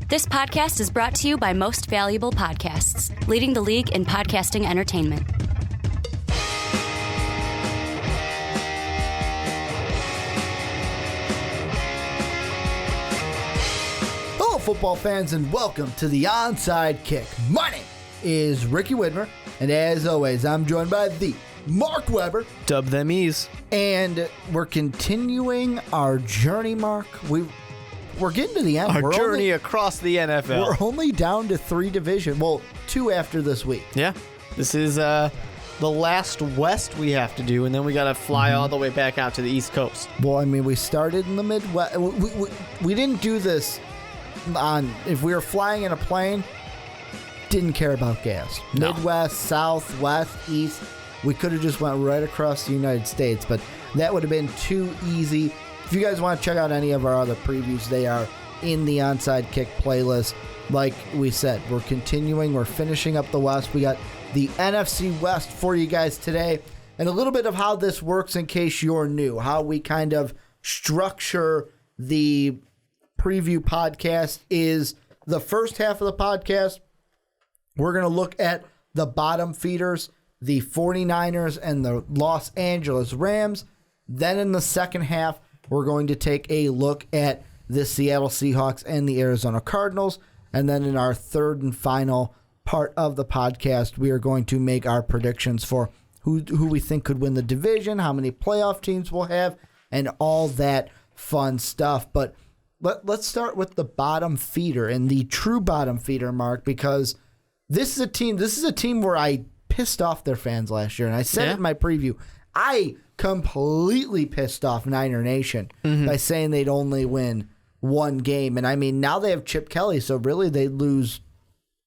This podcast is brought to you by Most Valuable Podcasts, leading the league in podcasting entertainment. Hello, football fans, and welcome to the Onside Kick. My name is Ricky Widmer, and as always, I'm joined by the Mark Weber. Dub them E's. And we're continuing our journey, Mark. We're getting to the end. Our journey across the NFL. We're only down to 3 divisions. Well, 2 after this week. Yeah. This is the last West we have to do, and then we got to fly all the way back out to the East Coast. Well, I mean, we started in the Midwest. We didn't do this on, if we were flying in a plane, didn't care about gas. No. Midwest, South, West, East. We could have just went right across the United States, but that would have been too easy. If you guys want to check out any of our other previews, they are in the Onside Kick playlist. Like we said, we're continuing. We're finishing up the West. We got the NFC West for you guys today. And a little bit of how this works in case you're new, how we kind of structure the preview podcast is the first half of the podcast, we're going to look at the bottom feeders, the 49ers and the Los Angeles Rams. Then in the second half, we're going to take a look at the Seattle Seahawks and the Arizona Cardinals. And then in our third and final part of the podcast, we are going to make our predictions for who we think could win the division, how many playoff teams we'll have, and all that fun stuff. But let's start with the bottom feeder and the true bottom feeder, Mark, because this is a team where I pissed off their fans last year. And I said it in my preview. I completely pissed off Niner Nation by saying they'd only win 1 game. And I mean, now they have Chip Kelly, so really they lose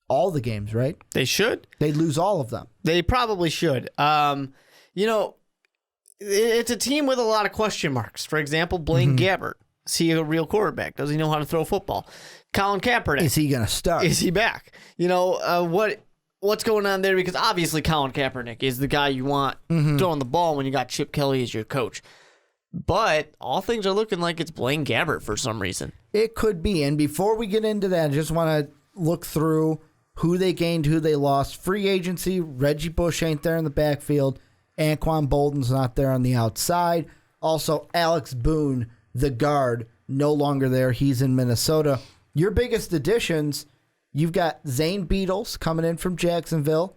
all the games, right? They should. They lose all of them. They probably should. It's a team with a lot of question marks. For example, Blaine Gabbert. Is he a real quarterback? Does he know how to throw a football? Colin Kaepernick. Is he going to start? Is he back? What's going on there? Because obviously Colin Kaepernick is the guy you want throwing the ball when you got Chip Kelly as your coach. But all things are looking like it's Blaine Gabbert for some reason. It could be. And before we get into that, I just want to look through who they gained, who they lost. Free agency, Reggie Bush ain't there in the backfield. Anquan Bolden's not there on the outside. Also, Alex Boone, the guard, no longer there. He's in Minnesota. Your biggest additions, you've got Zane Beadles coming in from Jacksonville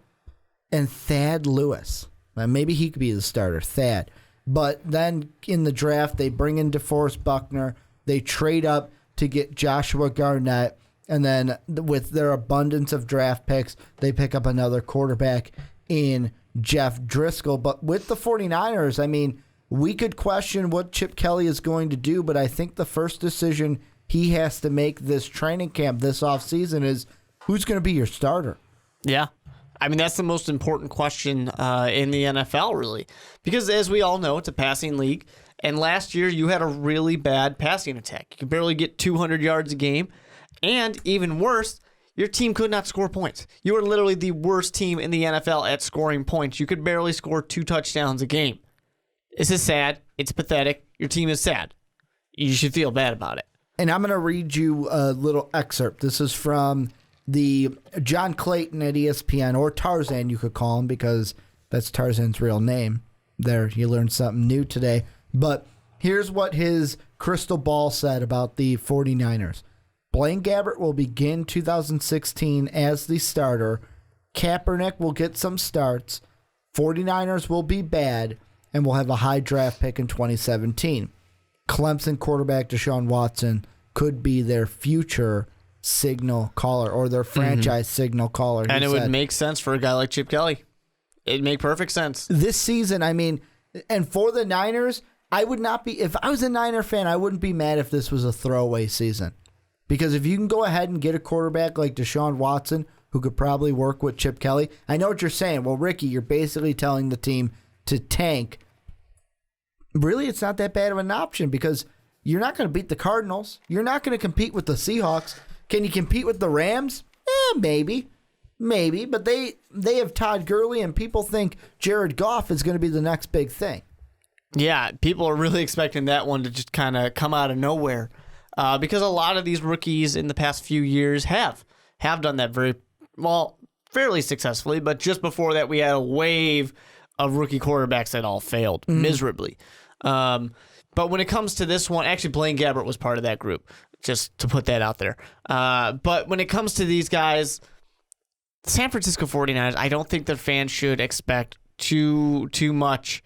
and Thad Lewis. Now, maybe he could be the starter, Thad. But then in the draft, they bring in DeForest Buckner. They trade up to get Joshua Garnett. And then with their abundance of draft picks, they pick up another quarterback in Jeff Driscoll. But with the 49ers, I mean, we could question what Chip Kelly is going to do, but I think the first decision he has to make this training camp this offseason is who's going to be your starter? Yeah. I mean, that's the most important question in the NFL, really. Because as we all know, it's a passing league. And last year, you had a really bad passing attack. You could barely get 200 yards a game. And even worse, your team could not score points. You were literally the worst team in the NFL at scoring points. You could barely score 2 touchdowns a game. This is sad. It's pathetic. Your team is sad. You should feel bad about it. And I'm going to read you a little excerpt. This is from the John Clayton at ESPN, or Tarzan, you could call him, because that's Tarzan's real name. There, you learned something new today. But here's what his crystal ball said about the 49ers. Blaine Gabbert will begin 2016 as the starter. Kaepernick will get some starts. 49ers will be bad, and we'll have a high draft pick in 2017. Clemson quarterback Deshaun Watson could be their future signal caller or their franchise signal caller. And it would make sense for a guy like Chip Kelly. It'd make perfect sense. This season, I mean, and for the Niners, I would not be, if I was a Niner fan, I wouldn't be mad if this was a throwaway season. Because if you can go ahead and get a quarterback like Deshaun Watson, who could probably work with Chip Kelly, I know what you're saying. Well, Ricky, you're basically telling the team to tank. Really, it's not that bad of an option because you're not going to beat the Cardinals. You're not going to compete with the Seahawks. Can you compete with the Rams? Maybe. But they have Todd Gurley, and people think Jared Goff is going to be the next big thing. Yeah, people are really expecting that one to just kind of come out of nowhere. because a lot of these rookies in the past few years have done that fairly successfully. But just before that, we had a wave of rookie quarterbacks that all failed miserably. But when it comes to this one, actually Blaine Gabbert was part of that group, just to put that out there. But when it comes to these guys, San Francisco 49ers, I don't think their fans should expect too much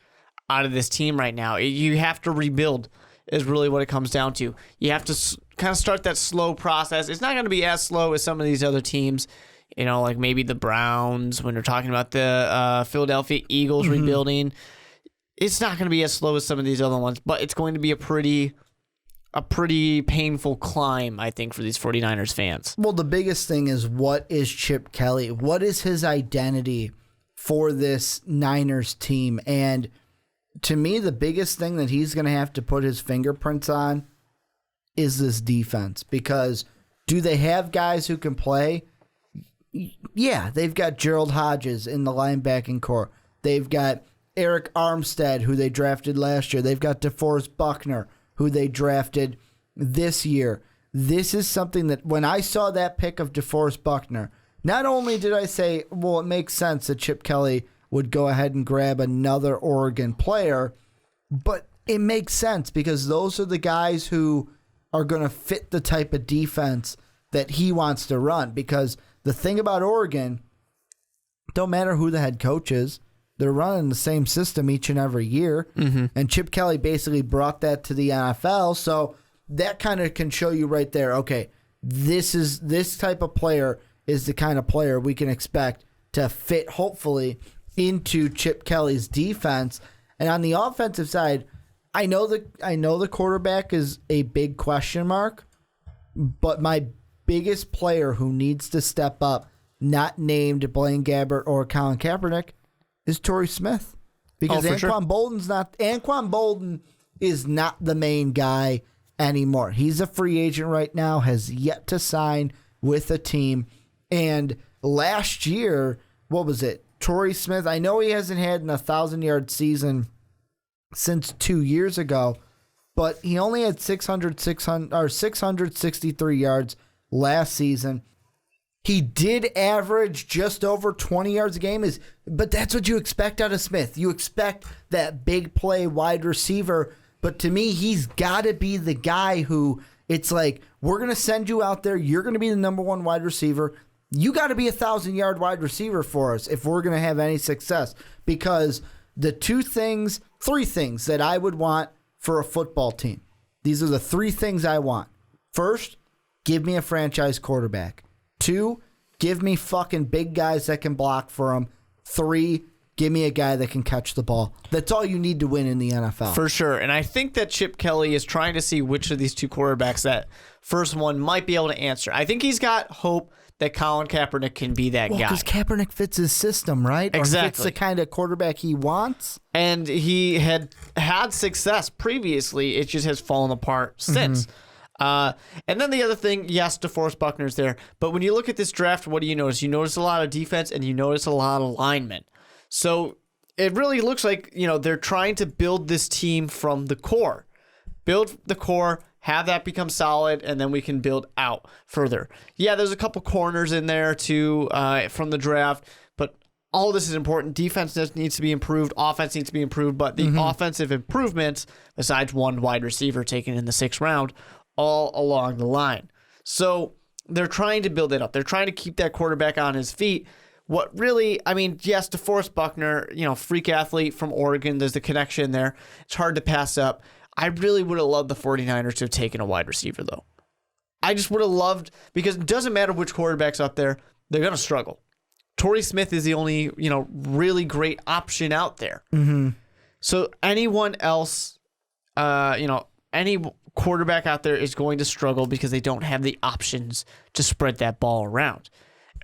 out of this team right now. You have to rebuild is really what it comes down to. You have to kind of start that slow process. It's not going to be as slow as some of these other teams, like maybe the Browns when they're talking about the Philadelphia Eagles rebuilding. It's not going to be as slow as some of these other ones, but it's going to be a pretty painful climb, I think, for these 49ers fans. Well, the biggest thing is, what is Chip Kelly? What is his identity for this Niners team? And to me, the biggest thing that he's going to have to put his fingerprints on is this defense. Because do they have guys who can play? Yeah, they've got Gerald Hodges in the linebacking core. They've got Eric Armstead, who they drafted last year. They've got DeForest Buckner, who they drafted this year. This is something that when I saw that pick of DeForest Buckner, not only did I say, well, it makes sense that Chip Kelly would go ahead and grab another Oregon player, but it makes sense because those are the guys who are going to fit the type of defense that he wants to run. Because the thing about Oregon, don't matter who the head coach is, they're running the same system each and every year. And Chip Kelly basically brought that to the NFL. So that kind of can show you right there, okay, this type of player is the kind of player we can expect to fit, hopefully, into Chip Kelly's defense. And on the offensive side, I know the quarterback is a big question mark, but my biggest player who needs to step up, not named Blaine Gabbert or Colin Kaepernick, is Torrey Smith. Because Anquan Bolden is not the main guy anymore. He's a free agent right now, has yet to sign with a team. And last year, what was it? Torrey Smith, I know he hasn't had an 1,000-yard season since 2 years ago, but he only had 663 yards last season. He did average just over 20 yards a game, but that's what you expect out of Smith. You expect that big play wide receiver, but to me, he's got to be the guy who it's like, we're going to send you out there, you're going to be the number one wide receiver. You got to be 1,000-yard wide receiver for us if we're going to have any success. Because the three things that I would want for a football team, these are the three things I want. First, give me a franchise quarterback. 2, give me fucking big guys that can block for them. 3, give me a guy that can catch the ball. That's all you need to win in the NFL. For sure. And I think that Chip Kelly is trying to see which of these two quarterbacks that first one might be able to answer. I think he's got hope that Colin Kaepernick can be that guy. Because Kaepernick fits his system, right? Exactly. Or fits the kind of quarterback he wants. And he had success previously. It just has fallen apart since. And then the other thing, yes, DeForest Buckner's there. But when you look at this draft, what do you notice? You notice a lot of defense and you notice a lot of linemen. So it really looks like, they're trying to build this team from the core. Build the core, have that become solid, and then we can build out further. Yeah, there's a couple corners in there too from the draft, but all of this is important. Defense needs to be improved. Offense needs to be improved, but the offensive improvements, besides one wide receiver taken in the 6th round, all along the line. So they're trying to build it up. They're trying to keep that quarterback on his feet. What really, yes, DeForest Buckner, freak athlete from Oregon, there's the connection there. It's hard to pass up. I really would have loved the 49ers to have taken a wide receiver, though. I just would have loved, because it doesn't matter which quarterback's up there, they're going to struggle. Torrey Smith is the only, really great option out there. So anyone else, any quarterback out there is going to struggle because they don't have the options to spread that ball around.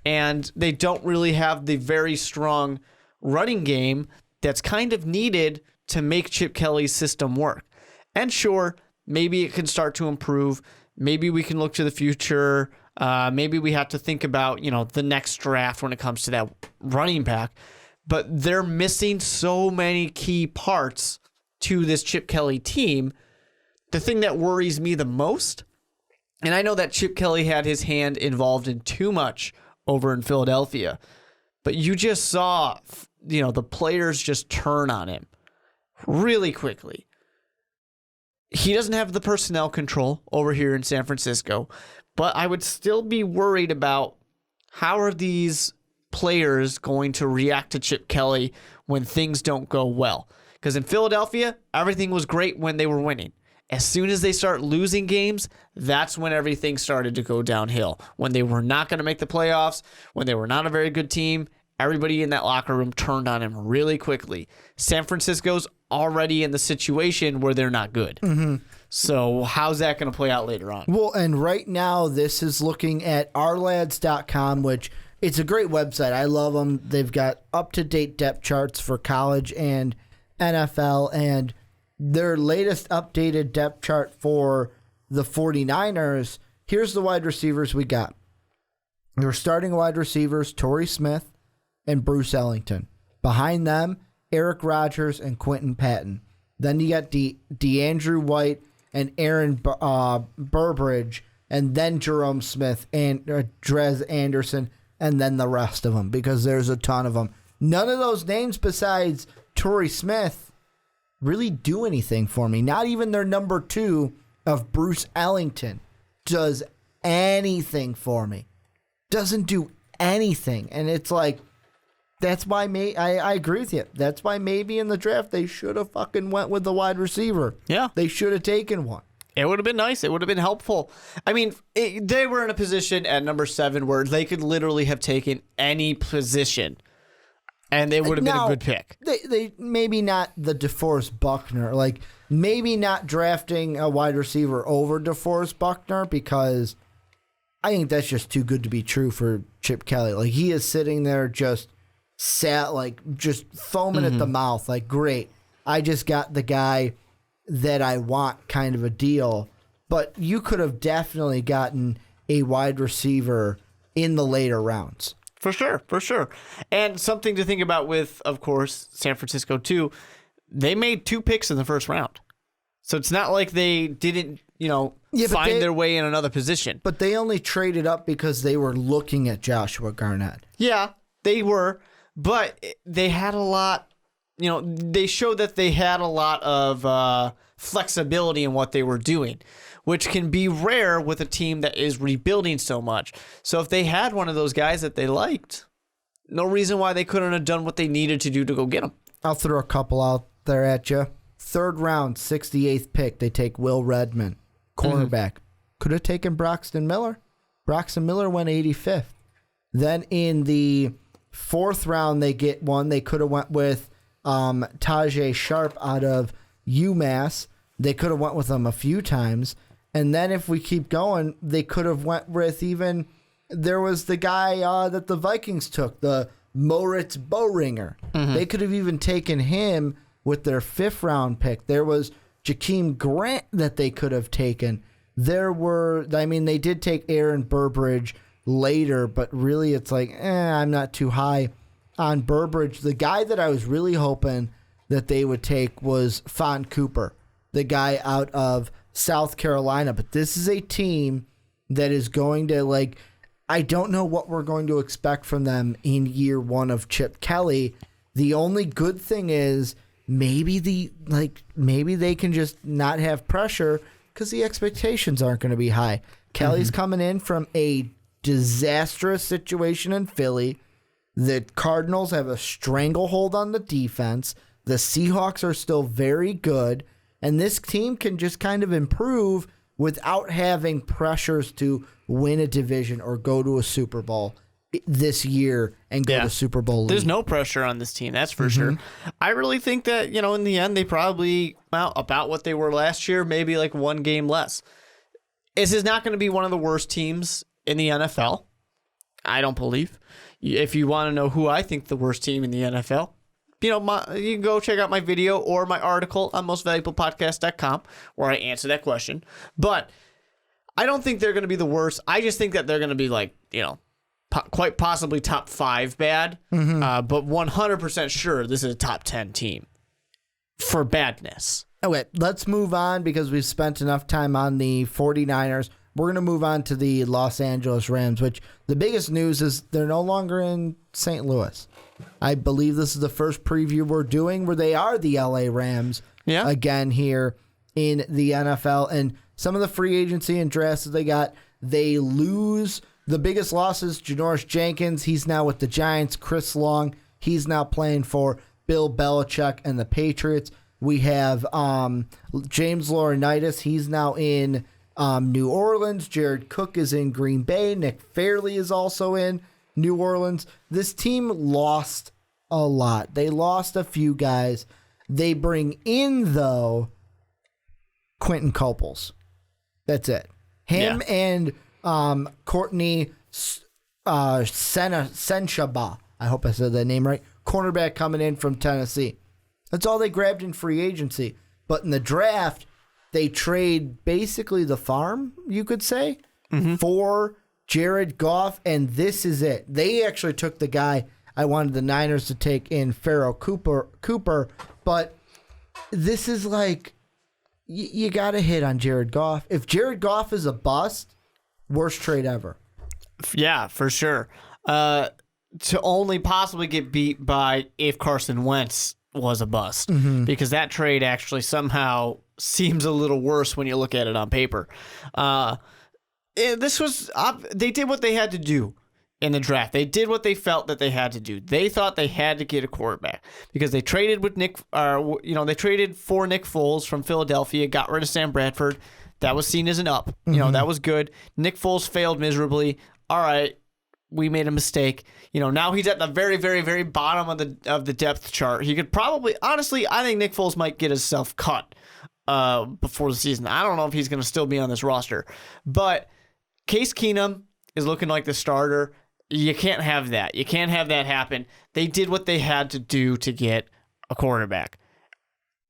And they don't really have the very strong running game that's kind of needed to make Chip Kelly's system work. And sure, maybe it can start to improve. Maybe we can look to the future. Maybe we have to think about, the next draft when it comes to that running back. But they're missing so many key parts to this Chip Kelly team. The thing that worries me the most And I know that Chip Kelly had his hand involved in too much over in Philadelphia, but you just saw, the players just turn on him really quickly. He doesn't have the personnel control over here in San Francisco, but I would still be worried about how are these players going to react to Chip Kelly when things don't go well. Because in Philadelphia, everything was great when they were winning. As soon as they start losing games, that's when everything started to go downhill. When they were not going to make the playoffs, when they were not a very good team, everybody in that locker room turned on him really quickly. San Francisco's already in the situation where they're not good. Mm-hmm. So how's that going to play out later on? Well, and right now this is looking at ourlads.com, which it's a great website. I love them. They've got up-to-date depth charts for college and NFL, and their latest updated depth chart for the 49ers, here's the wide receivers we got. Your starting wide receivers, Torrey Smith and Bruce Ellington. Behind them, Eric Rodgers and Quentin Patton. Then you got DeAndrew White and Aaron Burbridge, and then Jerome Smith and Drez Anderson, and then the rest of them, because there's a ton of them. None of those names besides Torrey Smith really do anything for me. Not even their number 2 of Bruce Ellington does anything for me. Doesn't do anything. And it's like, that's why I agree with you. That's why maybe in the draft they should have fucking went with the wide receiver. Yeah. They should have taken one. It would have been nice. It would have been helpful. I mean, they were in a position at number 7 where they could literally have taken any position, and it would have been a good pick. They maybe not the DeForest Buckner. Like, maybe not drafting a wide receiver over DeForest Buckner, because I think that's just too good to be true for Chip Kelly. Like, he is sitting there just foaming at the mouth. Like, great, I just got the guy that I want, kind of a deal. But you could have definitely gotten a wide receiver in the later rounds. For sure. And something to think about with, of course, San Francisco too, they made 2 picks in the first round. So it's not like they didn't, find their way in another position. But they only traded up because they were looking at Joshua Garnett. Yeah, they were. But they had a lot, they showed that they had a lot of flexibility in what they were doing, which can be rare with a team that is rebuilding so much. So if they had one of those guys that they liked, no reason why they couldn't have done what they needed to do to go get them. I'll throw a couple out there at you. 3rd round, 68th pick, they take Will Redmond, cornerback. Could have taken Braxton Miller. Braxton Miller went 85th. Then in the 4th round, they get one. They could have went with Tajay Sharp out of UMass. They could have went with him a few times. And then if we keep going, they could have went with even, there was the guy that the Vikings took, the Moritz Boehringer. They could have even taken him with their 5th round pick. There was Jakeem Grant that they could have taken. They did take Aaron Burbridge later, but really it's like, I'm not too high on Burbridge. The guy that I was really hoping that they would take was Fon Cooper, the guy out of South Carolina. But this is a team that is going to, I don't know what we're going to expect from them in year 1 of Chip Kelly. The only good thing is maybe they can just not have pressure because the expectations aren't going to be high. Kelly's coming in from a disastrous situation in Philly. The Cardinals have a stranglehold on the defense. The Seahawks are still very good. And this team can just kind of improve without having pressures to win a division or go to a Super Bowl this year and go to Super Bowl league. There's no pressure on this team, that's for sure. I really think that, in the end, they probably about what they were last year, maybe like 1 game less. This is not going to be one of the worst teams in the NFL, I don't believe. If you want to know who I think the worst team in the NFL, you can go check out my video or my article on mostvaluablepodcast.com where I answer that question. But I don't think they're going to be the worst. I just think that they're going to be quite possibly top 5 bad, but 100% sure this is a top 10 team for badness. Okay, let's move on because we've spent enough time on the 49ers. we're going to move on to the Los Angeles Rams, which the biggest news is they're no longer in St. Louis. I believe this is the first preview we're doing where they are the LA Rams again here in the NFL. And some of the free agency and drafts that they got, they lose. The biggest losses, Janoris Jenkins, he's now with the Giants. Chris Long, he's now playing for Bill Belichick and the Patriots. We have James Laurinaitis, he's now in New Orleans. Jared Cook is in Green Bay. Nick Fairley is also in New Orleans. This team lost a lot. They lost a few guys. They bring in, though, Quentin Coples. That's it. Him and Courtney Senshaba. I hope I said that name right. Cornerback coming in from Tennessee. That's all they grabbed in free agency. But in the draft, they trade basically the farm, you could say, for Jared Goff, and this is it. They actually took the guy I wanted the Niners to take in Pharaoh Cooper, but this is like, you got to hit on Jared Goff. If Jared Goff is a bust, worst trade ever. Yeah, for sure. To only possibly get beat by if Carson Wentz was a bust, because that trade actually somehow seems a little worse when you look at it on paper. This was they did what they had to do in the draft. They did what they felt that they had to do. They thought they had to get a quarterback because they traded with they traded for Nick Foles from Philadelphia, got rid of Sam Bradford. That was seen as an up. That was good. Nick Foles failed miserably. All right, we made a mistake. Now he's at the very, very, very bottom of the depth chart. He could probably, honestly, I think Nick Foles might get himself cut before the season. I don't know if he's going to still be on this roster, but Case Keenum is looking like the starter. You can't have that. You can't have that happen. They did what they had to do to get a quarterback.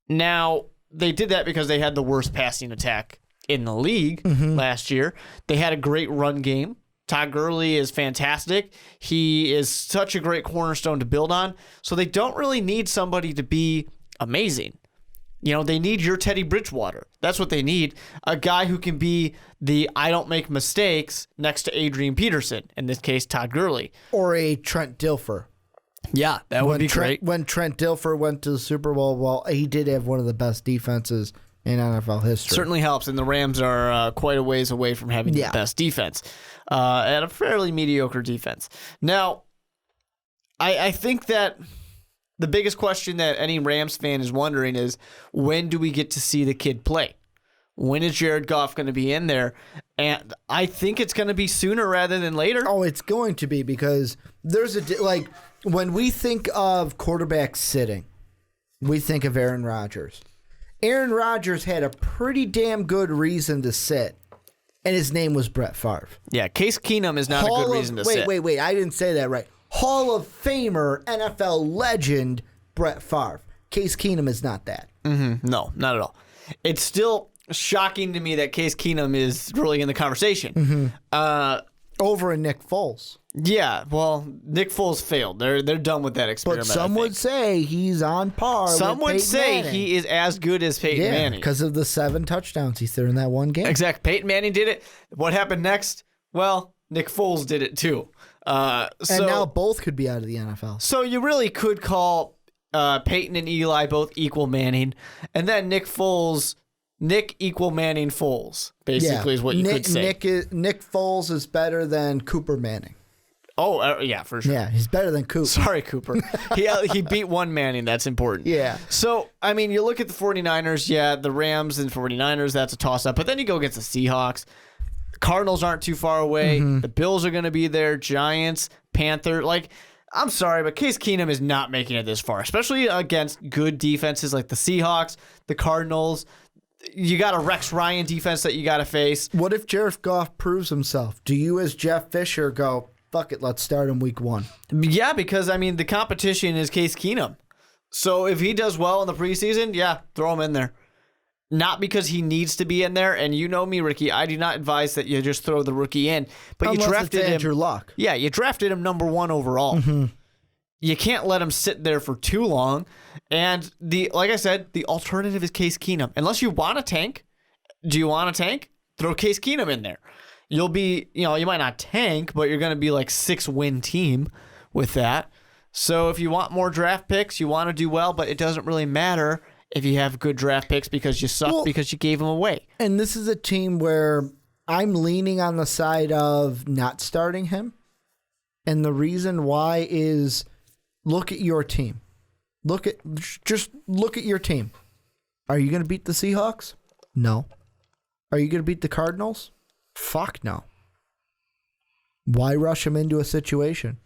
Now, they did that because they had the worst passing attack in the league last year. They had a great run game. Todd Gurley is fantastic. He is such a great cornerstone to build on. So they don't really need somebody to be amazing. They need your Teddy Bridgewater. That's what they need. A guy who can be the I don't make mistakes next to Adrian Peterson. In this case, Todd Gurley. Or a Trent Dilfer. Yeah, that would be great. When Trent Dilfer went to the Super Bowl, well, he did have one of the best defenses in NFL history. Certainly helps, and the Rams are quite a ways away from having the best defense. At a fairly mediocre defense. Now, I think that the biggest question that any Rams fan is wondering is, when do we get to see the kid play? When is Jared Goff going to be in there? And I think it's going to be sooner rather than later. Oh, it's going to be, because there's when we think of quarterbacks sitting, we think of Aaron Rodgers. Aaron Rodgers had a pretty damn good reason to sit, and his name was Brett Favre. Yeah, Case Keenum is not a good reason to sit. Wait, I didn't say that right. Hall of Famer, NFL legend, Brett Favre. Case Keenum is not that. No, not at all. It's still shocking to me that Case Keenum is really in the conversation. Over Nick Foles. Yeah, well, Nick Foles failed. They're done with that experiment. But some would say he's on par with Peyton would say Manning. he is as good as Peyton Manning. Because of the 7 touchdowns he threw in that one game. Exactly. Peyton Manning did it. What happened next? Well, Nick Foles did it too. And now both could be out of the NFL. So you really could call Peyton and Eli both equal Manning, and then Nick Foles, Nick equal Manning Foles, basically is what you could say. Nick Foles is better than Cooper Manning. Oh, yeah, for sure. Yeah, he's better than Cooper. Sorry, Cooper. He beat one Manning. That's important. Yeah. So, I mean, you look at the 49ers, the Rams and 49ers, that's a toss-up. But then you go against the Seahawks. Cardinals aren't too far away. The Bills are going to be there. Giants, Panther. I'm sorry, but Case Keenum is not making it this far, especially against good defenses like the Seahawks, the Cardinals. You got a Rex Ryan defense that you got to face. What if Jared Goff proves himself? Do you, as Jeff Fisher, go, fuck it, let's start him week 1? Yeah, because, the competition is Case Keenum. So if he does well in the preseason, throw him in there. Not because he needs to be in there, and you know me, Ricky, I do not advise that you just throw the rookie in. But Unless you drafted it's him. Andrew Luck. Yeah, you drafted him number 1 overall. You can't let him sit there for too long. And like I said, the alternative is Case Keenum. Unless you want a tank, do you want a tank? Throw Case Keenum in there. you'll be, you might not tank, but you're going to be like 6-win team with that. So if you want more draft picks, you want to do well, but it doesn't really matter if you have good draft picks because you suck because you gave them away. And this is a team where I'm leaning on the side of not starting him. And the reason why is look at your team. Just look at your team. Are you going to beat the Seahawks? No. Are you going to beat the Cardinals? Fuck no. Why rush him into a situation?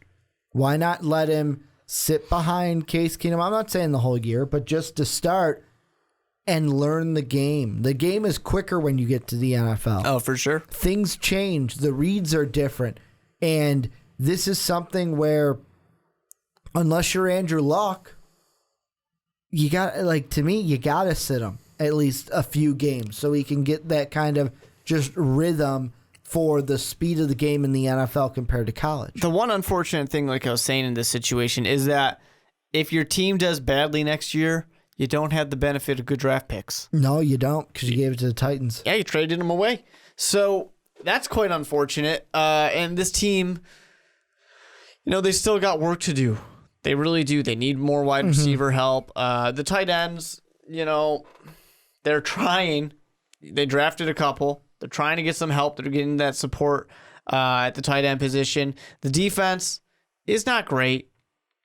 Why not let him sit behind Case Keenum? I'm not saying the whole year, but just to start and learn the game. The game is quicker when you get to the NFL. Oh, for sure. Things change. The reads are different. And this is something where, unless you're Andrew Luck, you got to me, you got to sit him at least a few games so he can get that kind of just rhythm for the speed of the game in the NFL compared to college. The one unfortunate thing, like I was saying in this situation, is that if your team does badly next year, you don't have the benefit of good draft picks. No, you don't, because you gave it to the Titans. Yeah, you traded them away. So that's quite unfortunate. And this team, they still got work to do. They really do. They need more wide receiver help. The tight ends, they're trying. They drafted a couple. They're trying to get some help. They're getting that support at the tight end position. The defense is not great.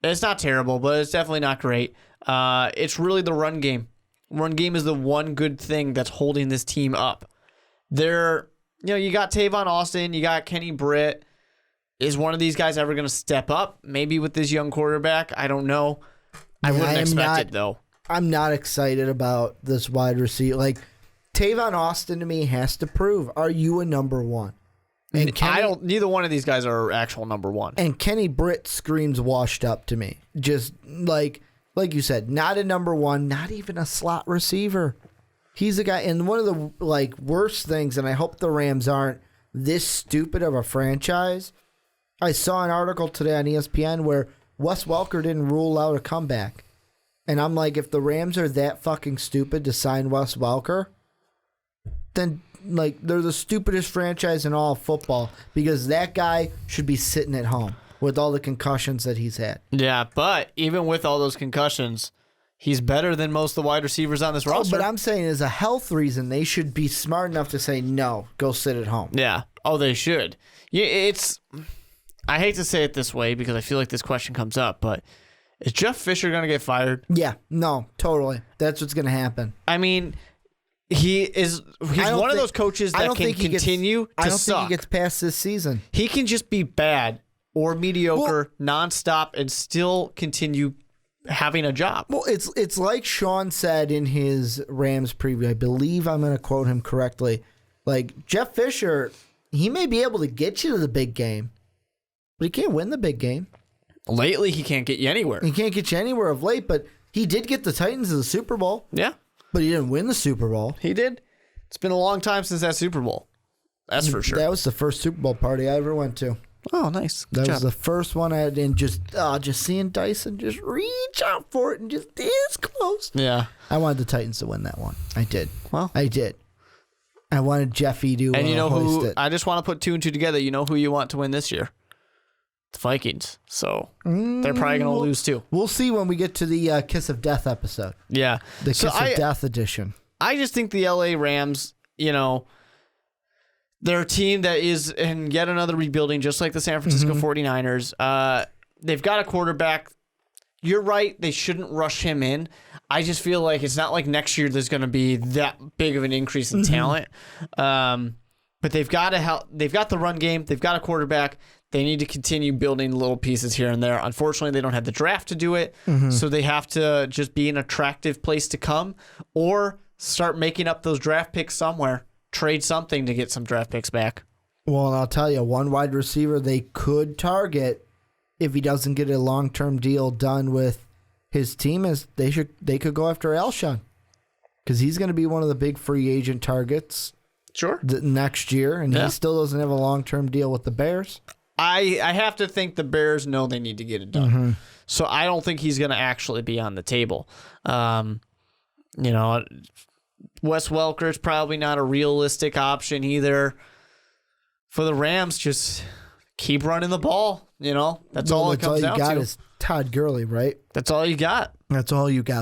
It's not terrible, but it's definitely not great. It's really the run game. Run game is the one good thing that's holding this team up. You got Tavon Austin. You got Kenny Britt. Is one of these guys ever going to step up? Maybe with this young quarterback. I don't know. I wouldn't expect it, though. I'm not excited about this wide receiver. Tavon Austin to me has to prove, are you a number one? And neither one of these guys are actual number one. And Kenny Britt screams washed up to me. Just like you said, not a number one, not even a slot receiver. He's a guy, and one of the worst things, and I hope the Rams aren't this stupid of a franchise. I saw an article today on ESPN where Wes Welker didn't rule out a comeback. And I'm like, if the Rams are that fucking stupid to sign Wes Welker, then they're the stupidest franchise in all of football, because that guy should be sitting at home with all the concussions that he's had. Yeah, but even with all those concussions, he's better than most of the wide receivers on this roster. But I'm saying as a health reason, they should be smart enough to say, no, go sit at home. Yeah. Oh, they should. I hate to say it this way because I feel like this question comes up, but is Jeff Fisher going to get fired? Yeah, no, totally. That's what's going to happen. I mean, he's one of those coaches that can continue to suck. I don't think he gets past this season. He can just be bad or mediocre nonstop and still continue having a job. Well, it's like Sean said in his Rams preview. I believe I'm going to quote him correctly. Jeff Fisher, he may be able to get you to the big game, but he can't win the big game. Lately, he can't get you anywhere. He can't get you anywhere of late, but he did get the Titans to the Super Bowl. Yeah. But he didn't win the Super Bowl. He did. It's been a long time since that Super Bowl. That's for sure. That was the first Super Bowl party I ever went to. Oh, nice. That was the first one I had, and just seeing Dyson just reach out for it and just this close. Yeah. I wanted the Titans to win that one. I did. Well. I did. I wanted Jeffy to and you know hoist who? it. I just want to put 2 and 2 together. You know who you want to win this year? The Vikings. So they're probably going to lose too. We'll see when we get to the Kiss of Death episode. Yeah. The Kiss of Death edition. I just think the LA Rams, they're a team that is in yet another rebuilding, just like the San Francisco 49ers. They've got a quarterback. You're right. They shouldn't rush him in. I just feel like it's not like next year there's going to be that big of an increase in talent. But they've got to help. They've got the run game. They've got a quarterback. They need to continue building little pieces here and there. Unfortunately, they don't have the draft to do it, so they have to just be an attractive place to come or start making up those draft picks somewhere. Trade something to get some draft picks back. Well, and I'll tell you, one wide receiver they could target if he doesn't get a long-term deal done with his team is they could go after Alshon, because he's going to be one of the big free agent targets. Sure. Next year, and he still doesn't have a long-term deal with the Bears. I have to think the Bears know they need to get it done. So I don't think he's going to actually be on the table. Wes Welker is probably not a realistic option either. for the Rams, just keep running the ball. That's all it comes down to. That's all you got is Todd Gurley, right? That's all you got. That's all you got.